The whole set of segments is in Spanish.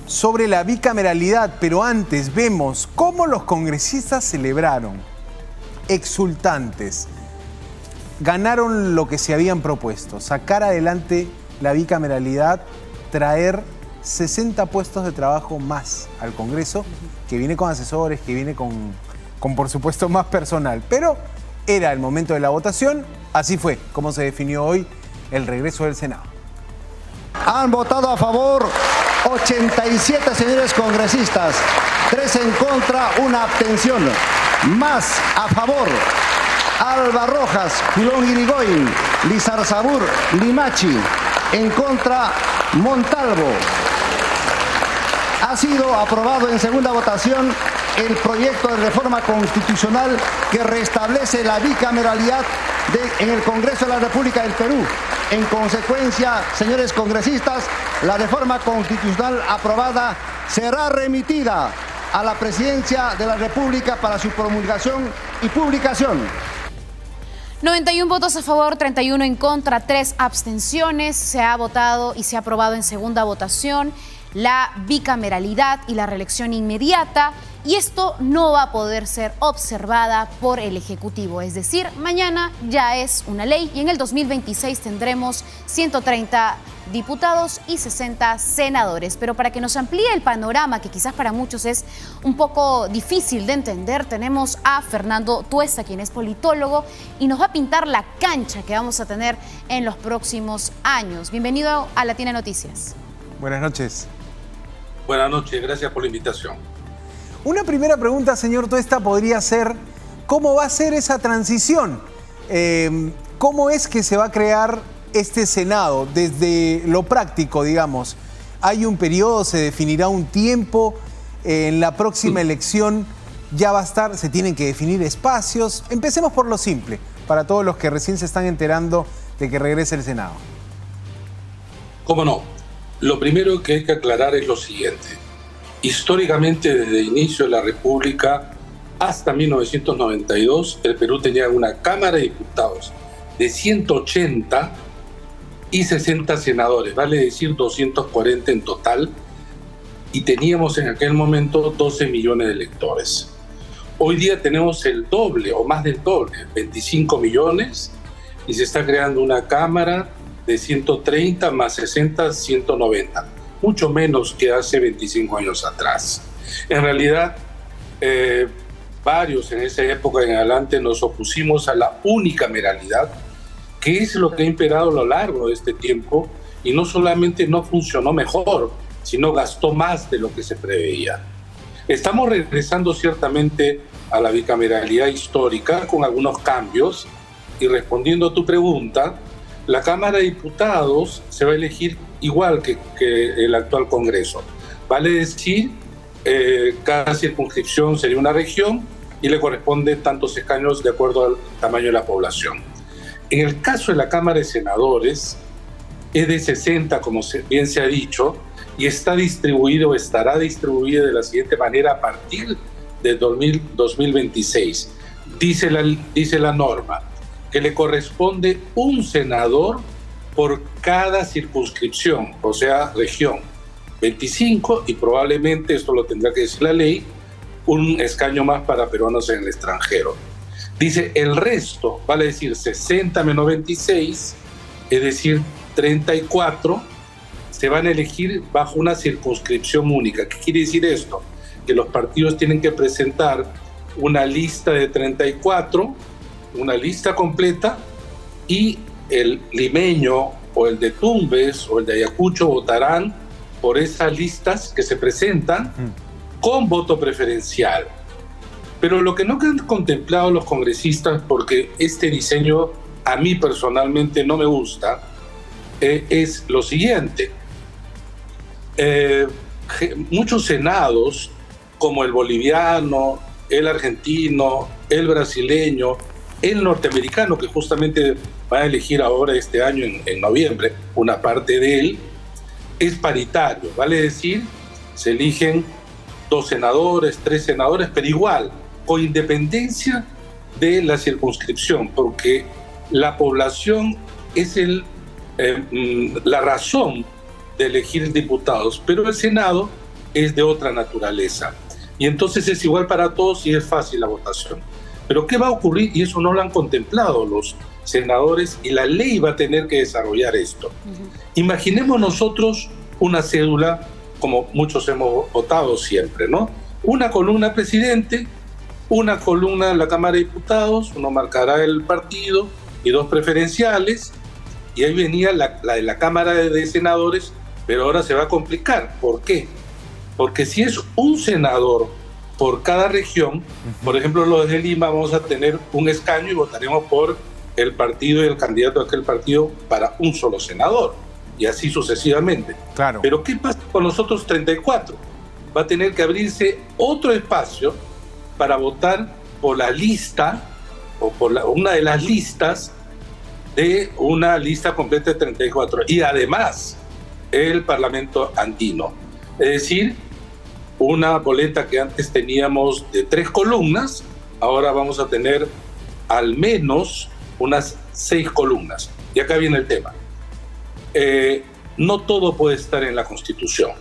Sobre la bicameralidad, pero antes vemos cómo los congresistas celebraron, exultantes. Ganaron lo que se habían propuesto, sacar adelante la bicameralidad, traer 60 puestos de trabajo más al Congreso, que viene con asesores, que viene con por supuesto más personal. Pero era el momento de la votación, así fue como se definió hoy el regreso del Senado. Han votado a favor 87 señores congresistas, 3 en contra, 1 abstención. Más a favor, Alba Rojas, Julón Irigoyen, Lizarzabur, Limachi. En contra, Montalvo. Ha sido aprobado en segunda votación el proyecto de reforma constitucional que restablece la bicameralidad en el Congreso de la República del Perú. En consecuencia, señores congresistas, la reforma constitucional aprobada será remitida a la Presidencia de la República para su promulgación y publicación. 91 votos a favor, 31 en contra, 3 abstenciones. Se ha votado y se ha aprobado en segunda votación la bicameralidad y la reelección inmediata. Y esto no va a poder ser observada por el Ejecutivo. Es decir, mañana ya es una ley y en el 2026 tendremos 130 diputados y 60 senadores. Pero para que nos amplíe el panorama, que quizás para muchos es un poco difícil de entender, tenemos a Fernando Tuesta, quien es politólogo, y nos va a pintar la cancha que vamos a tener en los próximos años. Bienvenido a Latina Noticias. Buenas noches. Buenas noches, gracias por la invitación. Una primera pregunta, señor Tuesta, podría ser, ¿cómo va a ser esa transición? ¿Cómo es que se va a crear este Senado? Desde lo práctico, digamos, ¿hay un periodo, se definirá un tiempo? En la próxima elección ya va a estar, se tienen que definir espacios. Empecemos por lo simple, para todos los que recién se están enterando de que regrese el Senado. ¿Cómo no? Lo primero que hay que aclarar es lo siguiente. Históricamente, desde el inicio de la República hasta 1992, el Perú tenía una Cámara de Diputados de 180 y 60 senadores, vale decir 240 en total, y teníamos en aquel momento 12 millones de electores. Hoy día tenemos el doble o más del doble, 25 millones, y se está creando una Cámara de 130 más 60, 190. Mucho menos que hace 25 años atrás. En realidad, varios en esa época en adelante nos opusimos a la unicameralidad, que es lo que ha imperado a lo largo de este tiempo, y no solamente no funcionó mejor, sino gastó más de lo que se preveía. Estamos regresando ciertamente a la bicameralidad histórica con algunos cambios, y respondiendo a tu pregunta, la Cámara de Diputados se va a elegir igual que el actual Congreso. Vale decir, cada circunscripción sería una región y le corresponde tantos escaños de acuerdo al tamaño de la población. En el caso de la Cámara de Senadores, es de 60, como bien se ha dicho, y está distribuido, estará distribuido de la siguiente manera a partir de 2026. Dice la norma que le corresponde un senador por cada circunscripción, o sea, región. 25, y probablemente, esto lo tendrá que decir la ley, un escaño más para peruanos en el extranjero. Dice, el resto, vale decir 60 menos 26, es decir, 34, se van a elegir bajo una circunscripción única. ¿Qué quiere decir esto? Que los partidos tienen que presentar una lista de 34, una lista completa, y el limeño o el de Tumbes o el de Ayacucho votarán por esas listas que se presentan con voto preferencial. Pero lo que no han contemplado los congresistas, porque este diseño a mí personalmente no me gusta, es lo siguiente. Muchos senados, como el boliviano, el argentino, el brasileño, el norteamericano, que justamente va a elegir ahora este año en noviembre, una parte de él, es paritario, vale decir, se eligen 2 senadores, 3 senadores, pero igual, con independencia de la circunscripción, porque la población es la razón de elegir diputados, pero el Senado es de otra naturaleza. Y entonces es igual para todos y es fácil la votación. Pero ¿qué va a ocurrir? Y eso no lo han contemplado los senadores y la ley va a tener que desarrollar esto. Imaginemos nosotros una cédula, como muchos hemos votado siempre, ¿no? Una columna presidente, una columna en la Cámara de Diputados, uno marcará el partido y 2 preferenciales, y ahí venía la de la Cámara de Senadores, pero ahora se va a complicar. ¿Por qué? Porque si es un senador por cada región, por ejemplo, los de Lima, vamos a tener un escaño y votaremos por el partido y el candidato de aquel partido para un solo senador, y así sucesivamente. Claro. Pero ¿qué pasa con los otros 34? Va a tener que abrirse otro espacio para votar por la lista, o por una de las listas de una lista completa de 34. Y además, el Parlamento andino. Es decir, una boleta que antes teníamos de 3 columnas, ahora vamos a tener al menos unas 6 columnas. Y acá viene el tema. No todo puede estar en la Constitución.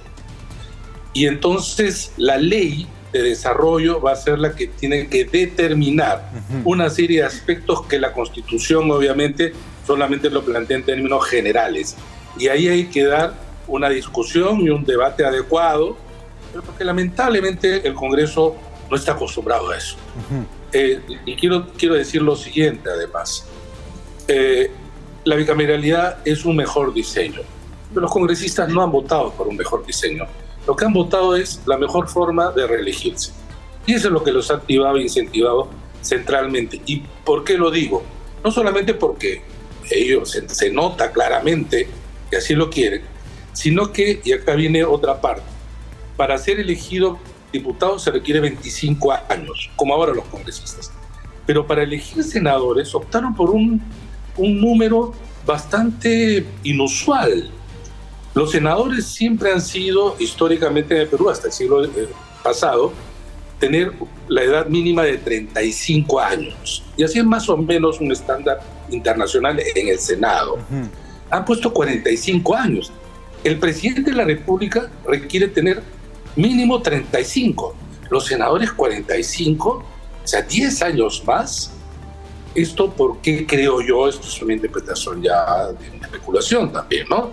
Y entonces la ley de desarrollo va a ser la que tiene que determinar una serie de aspectos que la Constitución obviamente solamente lo plantea en términos generales. Y ahí hay que dar una discusión y un debate adecuado, pero porque lamentablemente el Congreso no está acostumbrado a eso. Y quiero decir lo siguiente además. La bicameralidad es un mejor diseño, pero los congresistas no han votado por un mejor diseño. Lo que han votado es la mejor forma de reelegirse. Y eso es lo que los ha activado e incentivado centralmente. ¿Y por qué lo digo? No solamente porque ellos se nota claramente que así lo quieren, sino que, y acá viene otra parte, para ser elegido diputado se requiere 25 años, como ahora los congresistas. Pero para elegir senadores optaron por un número bastante inusual. Los senadores siempre han sido, históricamente en el Perú, hasta el siglo pasado, tener la edad mínima de 35 años. Y así es más o menos un estándar internacional en el Senado. Han puesto 45 años. El presidente de la República requiere tener mínimo 35. Los senadores 45, o sea, 10 años más. Esto, ¿por qué creo yo? Esto es una interpretación ya de una especulación también, ¿no?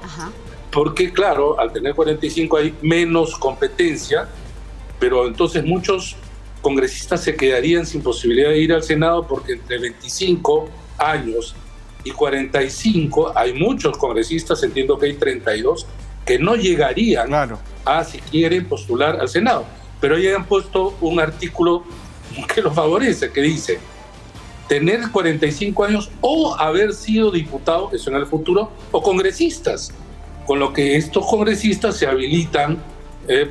Porque, claro, al tener 45 hay menos competencia, pero entonces muchos congresistas se quedarían sin posibilidad de ir al Senado porque entre 25 años y 45 hay muchos congresistas, entiendo que hay 32, que no llegarían a, si quieren, postular al Senado. Pero ahí han puesto un artículo que los favorece, que dice tener 45 años o haber sido diputado, eso en el futuro, o congresistas, con lo que estos congresistas se habilitan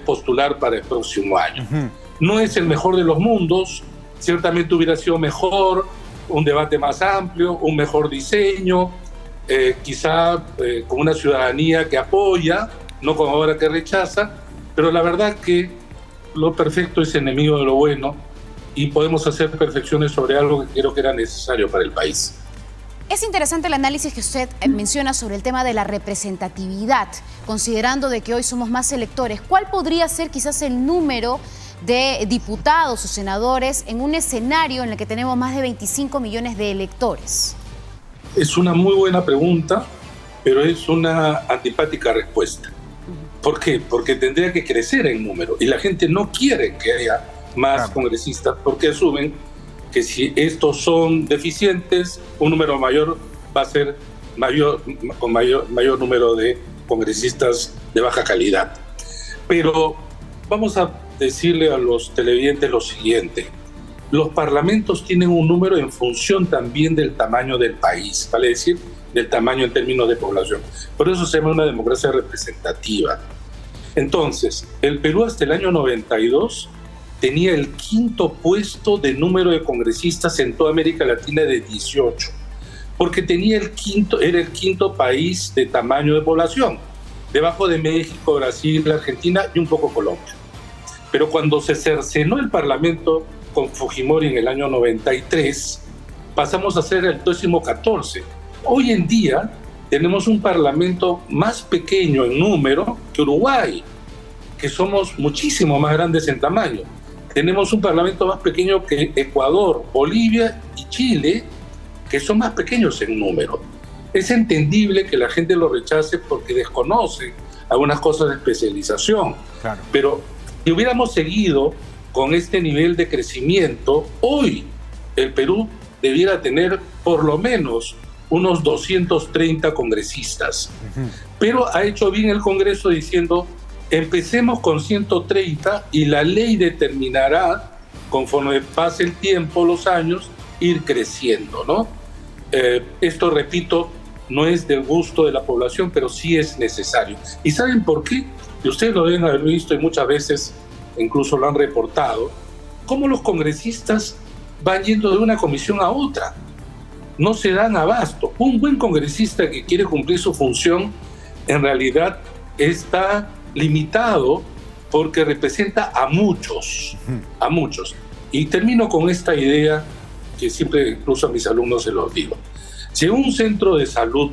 postular para el próximo año. No es el mejor de los mundos, ciertamente hubiera sido mejor, un debate más amplio, un mejor diseño, quizá con una ciudadanía que apoya, no como ahora que rechaza, pero la verdad que lo perfecto es enemigo de lo bueno y podemos hacer perfecciones sobre algo que creo que era necesario para el país. Es interesante el análisis que usted menciona sobre el tema de la representatividad, considerando de que hoy somos más electores. ¿Cuál podría ser quizás el número de diputados o senadores en un escenario en el que tenemos más de 25 millones de electores? Es una muy buena pregunta, pero es una antipática respuesta. ¿Por qué? Porque tendría que crecer en número y la gente no quiere que haya más congresistas porque asumen que si estos son deficientes, un número mayor va a ser con mayor número de congresistas de baja calidad. Pero vamos a decirle a los televidentes lo siguiente. Los parlamentos tienen un número en función también del tamaño del país, vale decir, del tamaño en términos de población. Por eso se llama una democracia representativa. Entonces, el Perú hasta el año 92 tenía el 5º puesto de número de congresistas en toda América Latina de 18, porque tenía era el 5º país de tamaño de población, debajo de México, Brasil, Argentina y un poco Colombia. Pero cuando se cercenó el Parlamento con Fujimori en el año 93, pasamos a ser el 14º. Hoy en día tenemos un parlamento más pequeño en número que Uruguay, que somos muchísimo más grandes en tamaño. Tenemos un parlamento más pequeño que Ecuador, Bolivia y Chile, que son más pequeños en número. Es entendible que la gente lo rechace porque desconoce algunas cosas de especialización. Claro. Pero si hubiéramos seguido con este nivel de crecimiento, hoy el Perú debiera tener por lo menos unos 230 congresistas. Pero ha hecho bien el Congreso diciendo, empecemos con 130 y la ley determinará, conforme pase el tiempo, los años, ir creciendo, ¿no? Esto, repito, no es del gusto de la población, pero sí es necesario. ¿Y saben por qué? Y ustedes lo deben haber visto y muchas veces incluso lo han reportado, cómo los congresistas van yendo de una comisión a otra. No se dan abasto. Un buen congresista que quiere cumplir su función en realidad está limitado porque representa a muchos, a muchos. Y termino con esta idea que siempre incluso a mis alumnos se los digo. Si un centro de salud,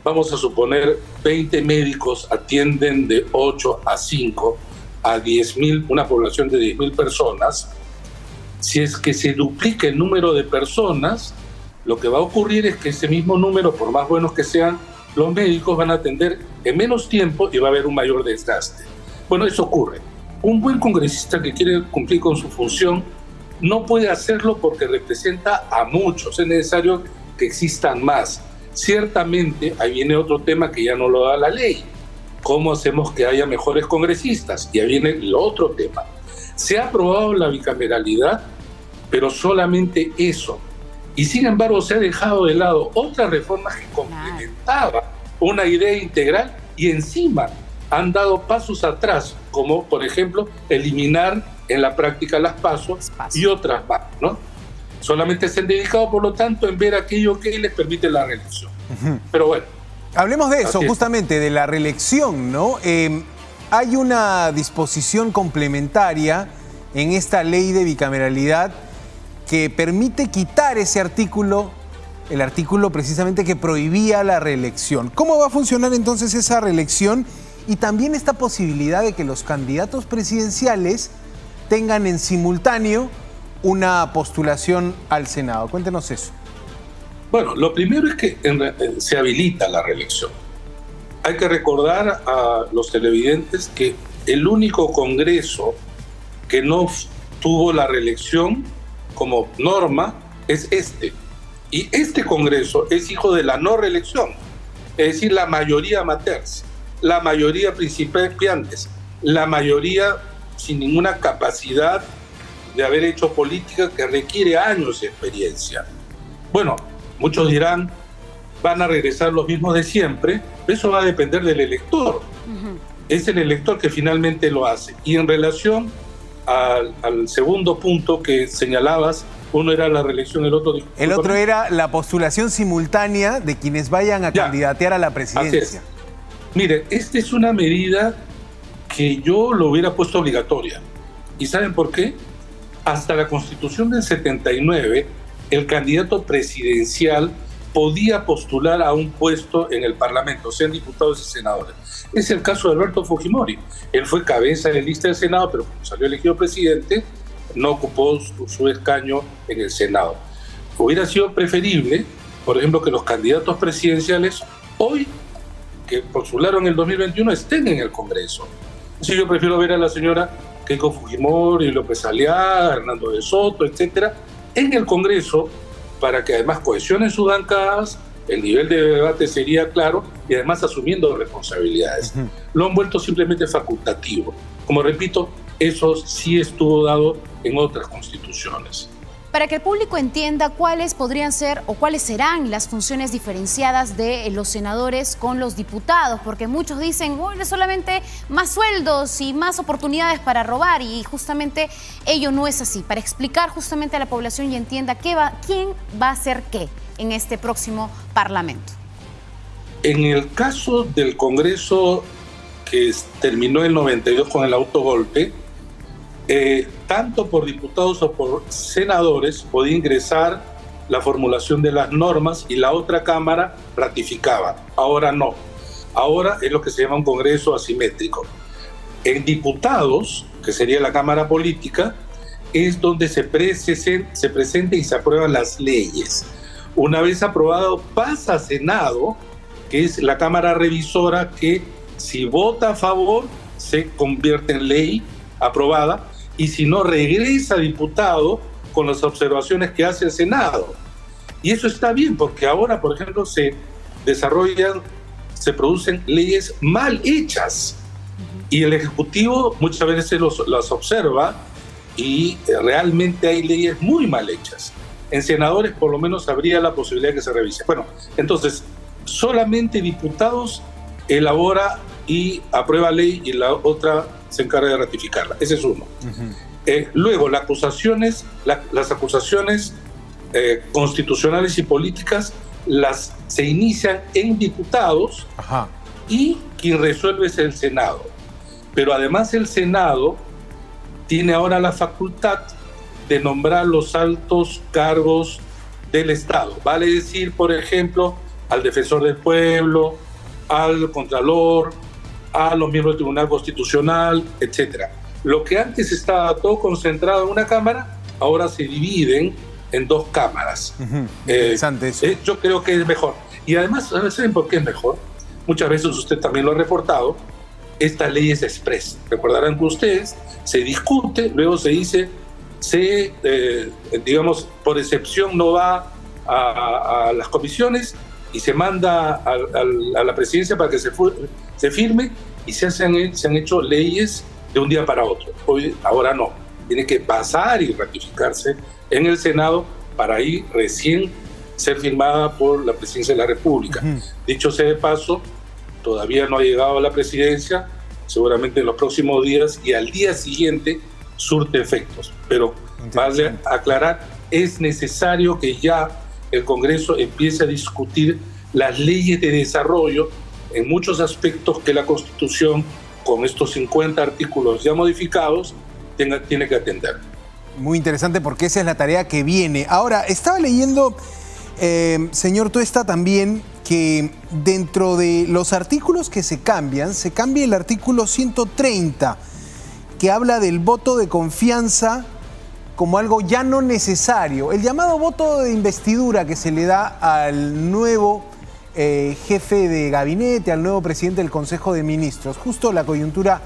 vamos a suponer 20 médicos atienden de 8 a 5 a 10.000, una población de 10.000 personas, si es que se duplica el número de personas, lo que va a ocurrir es que ese mismo número, por más buenos que sean, los médicos van a atender en menos tiempo y va a haber un mayor desgaste. Bueno, eso ocurre. Un buen congresista que quiere cumplir con su función no puede hacerlo porque representa a muchos. Es necesario que existan más. Ciertamente, ahí viene otro tema que ya no lo da la ley. ¿Cómo hacemos que haya mejores congresistas? Y ahí viene el otro tema. Se ha aprobado la bicameralidad, pero solamente eso. Y sin embargo se ha dejado de lado otras reformas que complementaban una idea integral y encima han dado pasos atrás, como por ejemplo eliminar en la práctica las PASO y otras más, ¿no? Solamente se han dedicado, por lo tanto, en ver aquello que les permite la reelección. Pero bueno. Hablemos de eso, justamente, de la reelección, ¿no? Hay una disposición complementaria en esta ley de bicameralidad que permite quitar ese artículo, el artículo precisamente que prohibía la reelección. ¿Cómo va a funcionar entonces esa reelección? Y también esta posibilidad de que los candidatos presidenciales tengan en simultáneo una postulación al Senado. Cuéntenos eso. Bueno, lo primero es que se habilita la reelección. Hay que recordar a los televidentes que el único Congreso que no tuvo la reelección como norma es este. Y este Congreso es hijo de la no reelección, es decir, la mayoría amateurs, la mayoría principiantes, la mayoría sin ninguna capacidad de haber hecho política que requiere años de experiencia. Bueno, muchos dirán, van a regresar los mismos de siempre, eso va a depender del elector. Es el elector que finalmente lo hace. Y en relación al segundo punto que señalabas, uno era la reelección, el otro... El otro era la postulación simultánea de quienes vayan a candidatear a la presidencia. Mire, esta es una medida que yo lo hubiera puesto obligatoria. ¿Y saben por qué? Hasta la Constitución del 79, el candidato presidencial podía postular a un puesto en el Parlamento, sean diputados y senadores. Es el caso de Alberto Fujimori. Él fue cabeza de lista del Senado, pero cuando salió elegido presidente, no ocupó su escaño en el Senado. Hubiera sido preferible, por ejemplo, que los candidatos presidenciales hoy, que postularon en el 2021, estén en el Congreso. Así yo prefiero ver a la señora Keiko Fujimori, López Aliaga, Hernando de Soto, etcétera, en el Congreso, para que además cohesionen sus bancadas, el nivel de debate sería claro y además asumiendo responsabilidades. Lo han vuelto simplemente facultativo. Como repito, eso sí estuvo dado en otras constituciones. Para que el público entienda cuáles podrían ser o cuáles serán las funciones diferenciadas de los senadores con los diputados, porque muchos dicen, bueno, solamente más sueldos y más oportunidades para robar, y justamente ello no es así. Para explicar justamente a la población y entienda quién va a hacer qué en este próximo Parlamento. En el caso del Congreso que terminó en 92 con el autogolpe, tanto por diputados o por senadores podía ingresar la formulación de las normas y la otra Cámara ratificaba. Ahora no. Ahora es lo que se llama un Congreso asimétrico. En diputados, que sería la Cámara Política, es donde se presenta y se aprueban las leyes. Una vez aprobado, pasa a Senado, que es la Cámara Revisora, que si vota a favor, se convierte en ley aprobada, y si no, regresa a diputado con las observaciones que hace el Senado. Y eso está bien, porque ahora, por ejemplo, se producen leyes mal hechas, y el Ejecutivo muchas veces las observa, y realmente hay leyes muy mal hechas. En senadores por lo menos habría la posibilidad de que se revise. Bueno, entonces, solamente diputados elabora y aprueba ley, y la otra se encarga de ratificarla. Ese es uno. Luego, las acusaciones constitucionales y políticas se inician en diputados. Ajá. Y quien resuelve es el Senado. Pero además el Senado tiene ahora la facultad de nombrar los altos cargos del Estado. Vale decir, por ejemplo, al defensor del pueblo, al contralor, a los miembros del Tribunal Constitucional, etc. Lo que antes estaba todo concentrado en una Cámara, ahora se dividen en dos cámaras. Interesante eso. Yo creo que es mejor. Y además, ¿saben por qué es mejor? Muchas veces usted también lo ha reportado. Esta ley es express. Recordarán que ustedes se discute, luego se dice, digamos, por excepción no va a las comisiones y se manda a la presidencia para que se firme, y se han hecho leyes de un día para otro. Ahora no. Tiene que pasar y ratificarse en el Senado para ahí recién ser firmada por la Presidencia de la República. Dicho sea de paso, todavía no ha llegado a la presidencia, seguramente en los próximos días, y al día siguiente surte efectos. Pero vale aclarar, es necesario que ya el Congreso empiece a discutir las leyes de desarrollo en muchos aspectos que la Constitución, con estos 50 artículos ya modificados, tiene que atender. Muy interesante, porque esa es la tarea que viene. Ahora, estaba leyendo, señor Tuesta, también que dentro de los artículos que se cambia el artículo 130, que habla del voto de confianza como algo ya no necesario. El llamado voto de investidura que se le da al nuevo jefe de gabinete, al nuevo presidente del Consejo de Ministros. Justo la coyuntura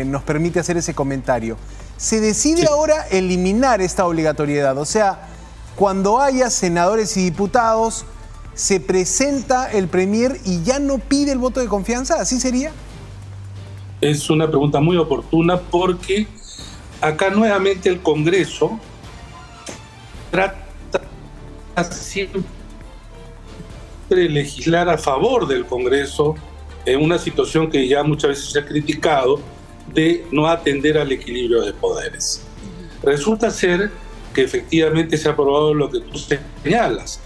nos permite hacer ese comentario. Se decide ahora eliminar esta obligatoriedad. O sea, cuando haya senadores y diputados, se presenta el premier y ya no pide el voto de confianza. ¿Así sería? Es una pregunta muy oportuna, porque acá nuevamente el Congreso trata siempre de legislar a favor del Congreso en una situación que ya muchas veces se ha criticado, de no atender al equilibrio de poderes. Resulta ser que efectivamente se ha aprobado lo que tú señalas.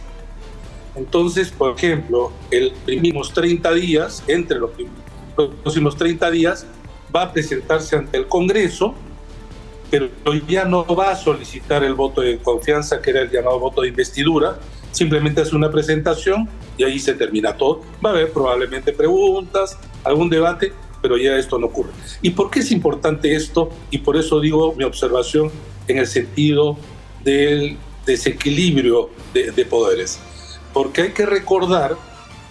Entonces, por ejemplo, entre los próximos 30 días, va a presentarse ante el Congreso, pero ya no va a solicitar el voto de confianza, que era el llamado voto de investidura. Simplemente hace una presentación y ahí se termina todo. Va a haber probablemente preguntas, algún debate, pero ya esto no ocurre. ¿Y por qué es importante esto? Y por eso digo mi observación en el sentido del desequilibrio de poderes. Porque hay que recordar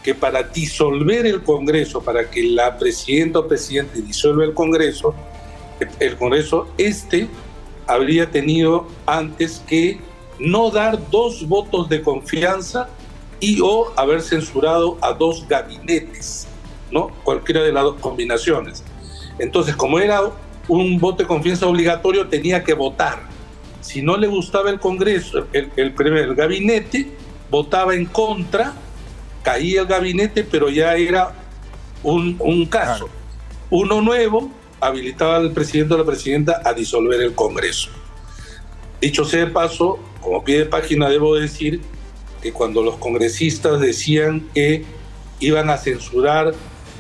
que para disolver el Congreso, para que la presidenta o presidente disuelva el Congreso habría tenido antes que no dar 2 votos de confianza o haber censurado a 2 gabinetes, ¿no? Cualquiera de las 2 combinaciones. Entonces, como era un voto de confianza obligatorio, tenía que votar. Si no le gustaba el Congreso, el gabinete, votaba en contra, caía el gabinete, pero ya era un caso. Uno nuevo habilitaba al presidente o la presidenta a disolver el Congreso. Dicho sea de paso, como pie de página, debo decir que cuando los congresistas decían que iban a censurar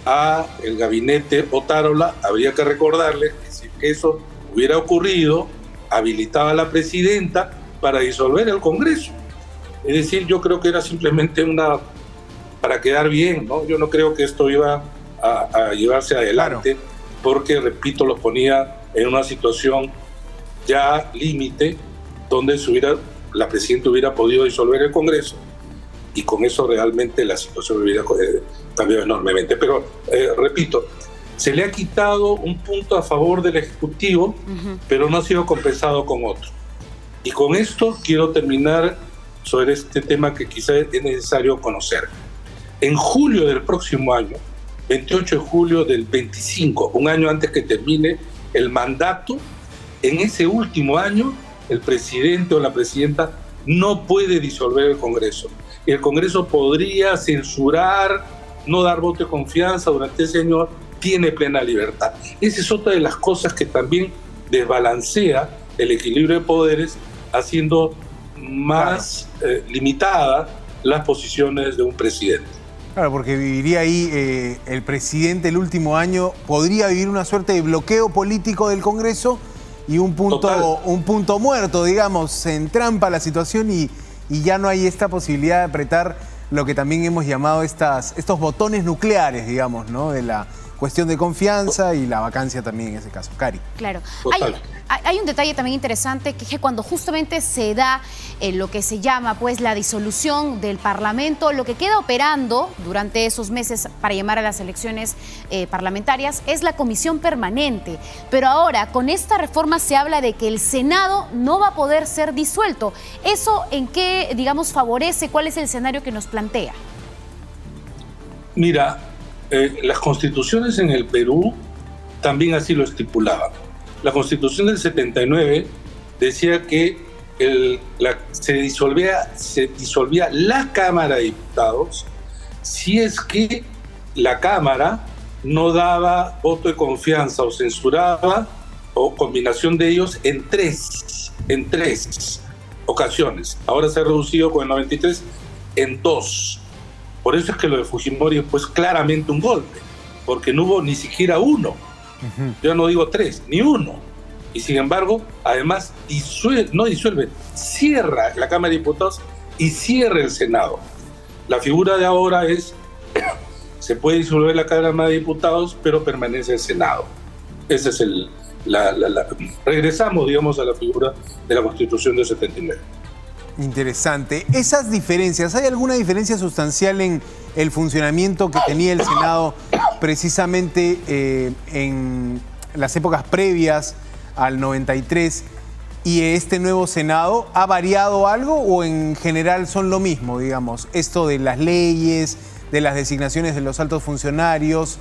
a el gabinete Otárola, habría que recordarles que si eso hubiera ocurrido, habilitaba a la presidenta para disolver el Congreso. Es decir, yo creo que era simplemente para quedar bien, ¿no? Yo no creo que esto iba a llevarse adelante, claro, porque, repito, los ponía en una situación ya límite donde la presidenta hubiera podido disolver el Congreso, y con eso realmente la situación hubiera cambiado enormemente. Pero, repito, se le ha quitado un punto a favor del Ejecutivo, pero no ha sido compensado con otro. Y con esto quiero terminar sobre este tema que quizás es necesario conocer. En julio del próximo año, 28 de julio del 25, un año antes que termine el mandato, en ese último año, el presidente o la presidenta no puede disolver el Congreso. Y el Congreso podría censurar, no dar voto de confianza durante ese año, tiene plena libertad. Esa es otra de las cosas que también desbalancea el equilibrio de poderes, haciendo más limitadas las posiciones de un presidente. Claro, porque viviría ahí el presidente el último año, podría vivir una suerte de bloqueo político del Congreso y un punto muerto, digamos, se entrampa la situación y ya no hay esta posibilidad de apretar lo que también hemos llamado estos botones nucleares, digamos, ¿no? De la cuestión de confianza y la vacancia también en ese caso. Cari. Claro. Hay un detalle también interesante, que es que cuando justamente se da lo que se llama pues la disolución del Parlamento, lo que queda operando durante esos meses para llamar a las elecciones parlamentarias es la comisión permanente. Pero ahora, con esta reforma se habla de que el Senado no va a poder ser disuelto. ¿Eso en qué, digamos, favorece? ¿Cuál es el escenario que nos plantea? Mira, las constituciones en el Perú también así lo estipulaban. La Constitución del 79 decía que se disolvía la Cámara de Diputados si es que la Cámara no daba voto de confianza o censuraba, o combinación de ellos, en tres ocasiones. Ahora se ha reducido con el 93 en 2. Por eso es que lo de Fujimori fue claramente un golpe, porque no hubo ni siquiera uno. Yo no digo 3, ni uno. Y sin embargo, además, cierra la Cámara de Diputados y cierra el Senado. La figura de ahora es, se puede disolver la Cámara de Diputados, pero permanece el Senado. Ese es regresamos, digamos, a la figura de la Constitución del 79. Interesante. Esas diferencias, ¿hay alguna diferencia sustancial en el funcionamiento que tenía el Senado precisamente en las épocas previas al 93 y este nuevo Senado? ¿Ha variado algo o en general son lo mismo, digamos? Esto de las leyes, de las designaciones de los altos funcionarios.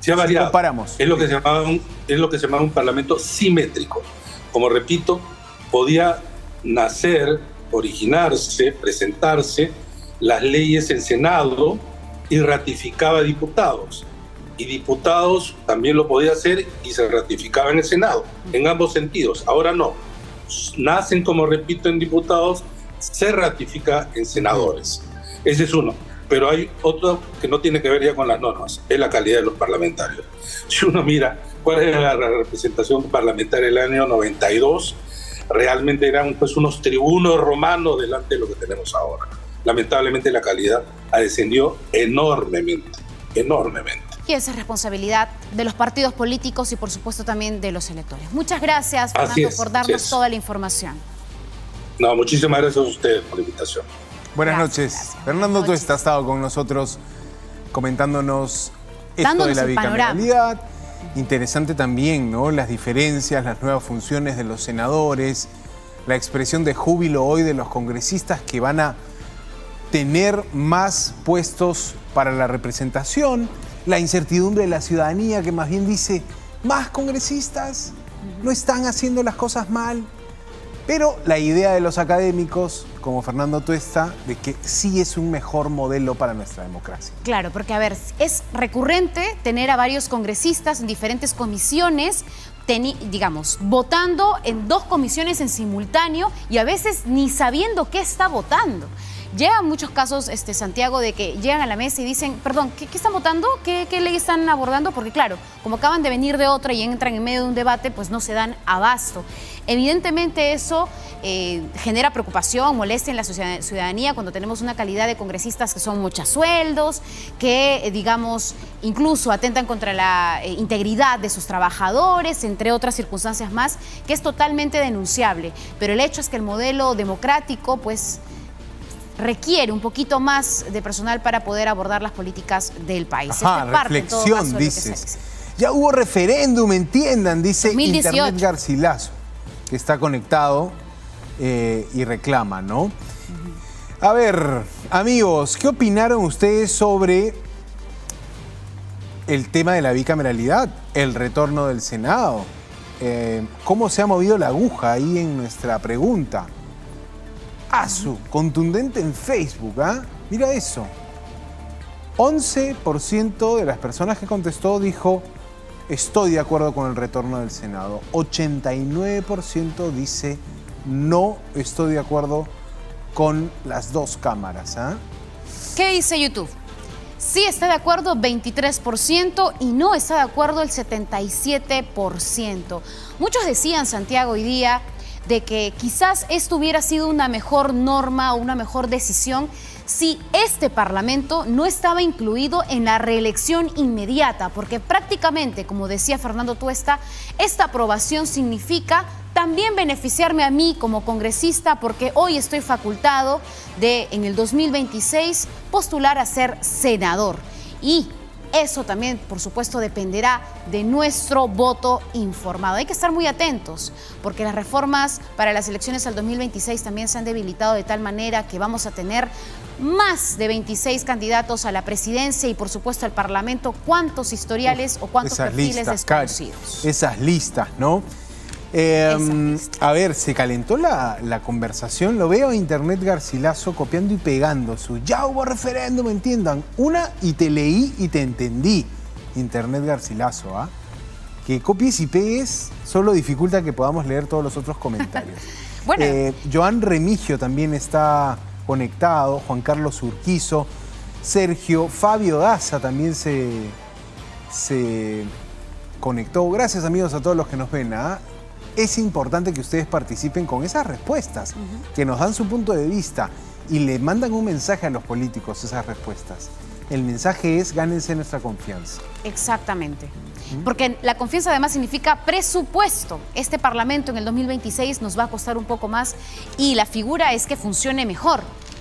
Se ha variado. Si comparamos. Es lo que se llamaba un parlamento simétrico. Como repito, podía nacer, originarse, presentarse las leyes en Senado y ratificaba diputados. Y diputados también lo podía hacer y se ratificaba en el Senado, en ambos sentidos. Ahora no. Nacen, como repito, en diputados, se ratifica en senadores. Ese es uno. Pero hay otro que no tiene que ver ya con las normas, es la calidad de los parlamentarios. Si uno mira cuál era la representación parlamentaria del año 92, realmente eran pues unos tribunos romanos delante de lo que tenemos ahora. Lamentablemente la calidad ha descendido enormemente. Y esa es responsabilidad de los partidos políticos y por supuesto también de los electores. Muchas gracias, Fernando, por darnos toda la información. No, muchísimas gracias a ustedes por la invitación. Buenas noches. Fernando Tuesta ha estado con nosotros comentándonos esto de la bicameralidad. Interesante también, ¿no? Las diferencias, las nuevas funciones de los senadores, la expresión de júbilo hoy de los congresistas que van a tener más puestos para la representación, la incertidumbre de la ciudadanía que más bien dice, más congresistas, no están haciendo las cosas mal. Pero la idea de los académicos, como Fernando Tuesta, de que sí es un mejor modelo para nuestra democracia. Claro, porque a ver, es recurrente tener a varios congresistas en diferentes comisiones, digamos, votando en 2 comisiones en simultáneo y a veces ni sabiendo qué está votando. Llegan muchos casos, Santiago, de que llegan a la mesa y dicen, perdón, ¿qué están votando? ¿Qué ley están abordando? Porque claro, como acaban de venir de otra y entran en medio de un debate, pues no se dan abasto. Evidentemente eso genera preocupación, molestia en la ciudadanía cuando tenemos una calidad de congresistas que son mochasueldos, que digamos incluso atentan contra la integridad de sus trabajadores, entre otras circunstancias más, que es totalmente denunciable. Pero el hecho es que el modelo democrático pues requiere un poquito más de personal para poder abordar las políticas del país. Ajá, reflexión, dices. Ya hubo referéndum, entiendan, dice 2018. Internet Garcilaso, que está conectado y reclama, ¿no? A ver, amigos, ¿qué opinaron ustedes sobre el tema de la bicameralidad, el retorno del Senado? ¿Cómo se ha movido la aguja ahí en nuestra pregunta? Contundente en Facebook, ¿ah? Mira eso. 11% de las personas que contestó dijo, estoy de acuerdo con el retorno del Senado. 89% dice, no estoy de acuerdo con las dos cámaras, ¿ah? ¿Qué dice YouTube? Sí está de acuerdo 23% y no está de acuerdo el 77%. Muchos decían, Santiago, hoy día de que quizás esto hubiera sido una mejor norma o una mejor decisión si este Parlamento no estaba incluido en la reelección inmediata, porque prácticamente, como decía Fernando Tuesta, esta aprobación significa también beneficiarme a mí como congresista, porque hoy estoy facultado de, en el 2026, postular a ser senador. Y eso también, por supuesto, dependerá de nuestro voto informado. Hay que estar muy atentos, porque las reformas para las elecciones al 2026 también se han debilitado de tal manera que vamos a tener más de 26 candidatos a la presidencia y, por supuesto, al Parlamento. ¿Cuántos historiales o cuántos perfiles desconocidos? Esas listas, ¿no? A ver, se calentó la conversación. Lo veo a Internet Garcilaso copiando y pegando su ya hubo referéndum, entiendan. Una y te leí y te entendí. Internet Garcilaso, ¿ah? Que copies y pegues solo dificulta que podamos leer todos los otros comentarios. Bueno. Joan Remigio también está conectado, Juan Carlos Urquizo, Sergio, Fabio Daza también se conectó. Gracias, amigos, a todos los que nos ven, ¿ah? Es importante que ustedes participen con esas respuestas, que nos dan su punto de vista y le mandan un mensaje a los políticos esas respuestas. El mensaje es gánense nuestra confianza. Exactamente. Porque la confianza además significa presupuesto. Este Parlamento en el 2026 nos va a costar un poco más y la figura es que funcione mejor.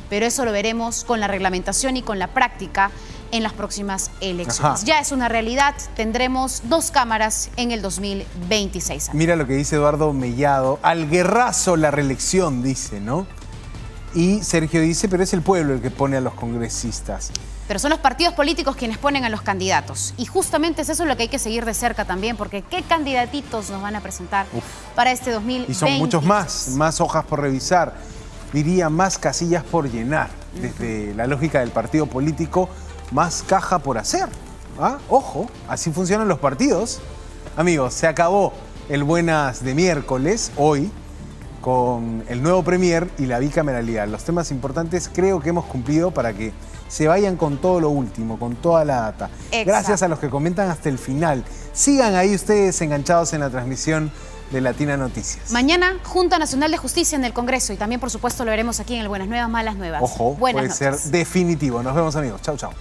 Pero eso lo veremos con la reglamentación y con la práctica en las próximas elecciones. Ajá. Ya es una realidad, tendremos 2 cámaras en el 2026. Mira lo que dice Eduardo Mellado, al guerrazo la reelección, dice, ¿no? Y Sergio dice, pero es el pueblo el que pone a los congresistas. Pero son los partidos políticos quienes ponen a los candidatos. Y justamente es eso lo que hay que seguir de cerca también, porque ¿qué candidatitos nos van a presentar para este 2026? Y son muchos más hojas por revisar, diría más casillas por llenar. Desde la lógica del partido político, más caja por hacer. ¿Ah? Ojo, así funcionan los partidos. Amigos, se acabó el Buenas de miércoles, hoy, con el nuevo Premier y la bicameralidad. Los temas importantes creo que hemos cumplido para que se vayan con todo lo último, con toda la data. Exacto. Gracias a los que comentan hasta el final. Sigan ahí ustedes enganchados en la transmisión de Latina Noticias. Mañana, Junta Nacional de Justicia en el Congreso y también, por supuesto, lo veremos aquí en el Buenas Nuevas, Malas Nuevas. Ojo, Buenas puede noches. ser definitivo. Nos vemos, amigos. Chau, chau.